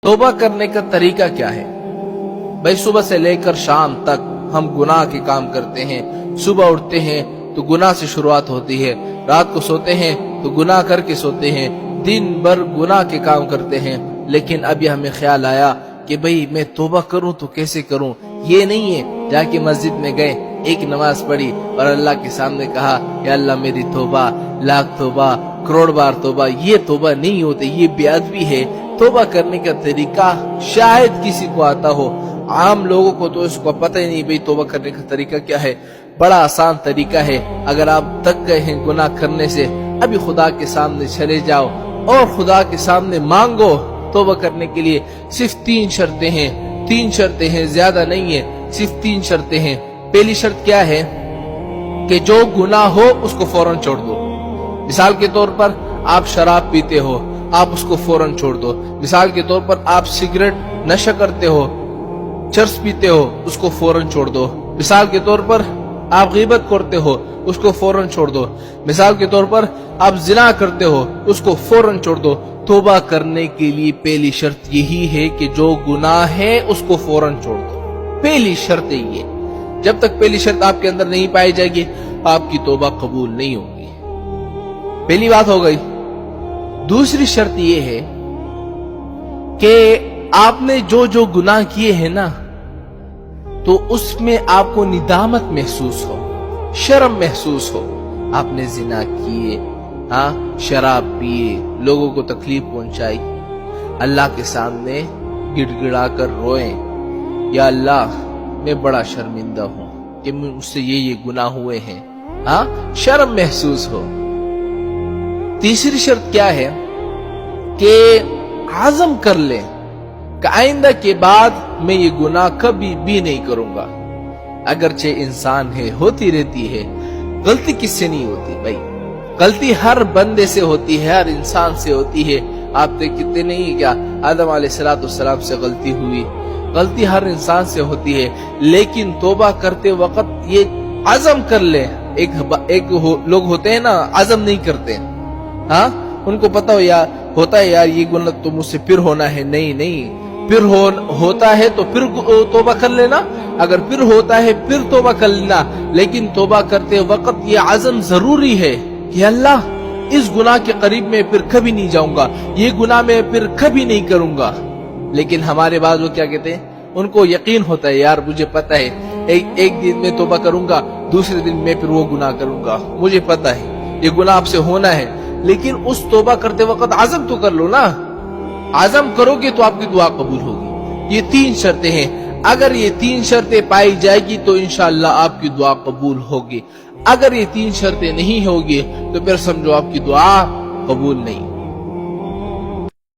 तौबा करने का तरीका क्या है? भाई सुबह से लेकर शाम तक हम गुनाह के काम करते हैं। सुबह उठते हैं तो गुनाह से शुरुआत होती है, रात को सोते हैं तो गुनाह करके सोते हैं, दिन भर गुनाह के काम करते हैं। लेकिन अभी हमें ख्याल आया कि भाई मैं तौबा करूं तो कैसे करूं। ये नहीं है जाके मस्जिद में गए, एक नमाज पढ़ी और अल्लाह के सामने कहा या अल्लाह मेरी तौबा, लाख तौबा, करोड़ बार तौबा। ये तौबा नहीं होते, ये बेअदबी है। तौबा करने का तरीका शायद किसी को आता हो, आम लोगों को तो इसको पता ही नहीं भाई तौबा करने का तरीका क्या है। बड़ा आसान तरीका है। अगर आप थक गए हैं गुनाह करने से, अभी खुदा के सामने चले जाओ और खुदा के सामने मांगो। तौबा करने के लिए सिर्फ 3 शर्तें हैं, 3 शर्तें हैं, ज्यादा नहीं है, सिर्फ 3 शर्तें हैं। पहली शर्त क्या है कि जो गुनाह हो उसको फौरन छोड़ दो। मिसाल के तौर पर आप शराब पीते हो, आप उसको फौरन छोड़ दो। मिसाल के तौर पर आप सिगरेट नशा करते हो, चरस पीते हो, उसको फौरन छोड़ दो। मिसाल के तौर पर आप गीबत करते हो, उसको फौरन छोड़ दो। मिसाल के तौर पर आप जिना करते हो, उसको फौरन छोड़ दो। तौबा करने के लिए पहली शर्त यही है कि जो गुनाह है उसको फौरन छोड़ दो। पहली शर्त ये, जब तक पहली शर्त आपके अंदर नहीं पाई जाएगी आपकी तौबा कबूल नहीं होगी। पहली बात हो गई। दूसरी शर्त ये है कि आपने जो जो गुनाह किए हैं ना, तो उसमें आपको निदामत महसूस हो, शर्म महसूस हो। आपने जिना किए, शराब पिए, लोगों को तकलीफ पहुंचाई, अल्लाह के सामने गिड़गिड़ा कर रोए, या अल्लाह मैं बड़ा शर्मिंदा हूं कि मुझसे ये गुनाह हुए हैं। शर्म महसूस हो। तीसरी शर्त क्या है कि आज़म कर ले कि आइंदा के बाद मैं ये गुनाह कभी भी नहीं करूंगा। अगरचे इंसान है, होती रहती है, गलती किससे नहीं होती भाई, गलती हर बंदे से होती है, हर इंसान से होती है। आप देखते नहीं क्या आदम अलैहिस्सलाम से गलती हुई, गलती हर इंसान से होती है। लेकिन तौबा करते वक्त ये आज़म कर ले। लोग होते हैं ना, आज़म नहीं करते, उनको पता होता है यार ये गुनाह तो मुझसे फिर होना है। नहीं, फिर होता है तो फिर तौबा कर लेना, अगर फिर होता है फिर तौबा कर लेना। लेकिन तौबा करते वक्त ये आज़म जरूरी है कि अल्लाह इस गुनाह के करीब में फिर कभी नहीं जाऊंगा, ये गुनाह मैं फिर कभी नहीं करूंगा। लेकिन हमारे बाद वो क्या कहते हैं, उनको यकीन होता है यार मुझे पता है एक दिन में तौबा करूंगा, दूसरे दिन में फिर वो गुनाह करूंगा, मुझे पता है ये गुनाह आपसे होना है। लेकिन उस तौबा करते वक्त आज़म तो कर लो ना, आज़म करोगे तो आपकी दुआ कबूल होगी। ये 3 शर्तें हैं। अगर ये 3 शर्तें पाई जाएगी तो इंशाअल्लाह आपकी दुआ कबूल होगी। अगर ये 3 शर्तें नहीं होगी तो फिर समझो आपकी दुआ कबूल नहीं।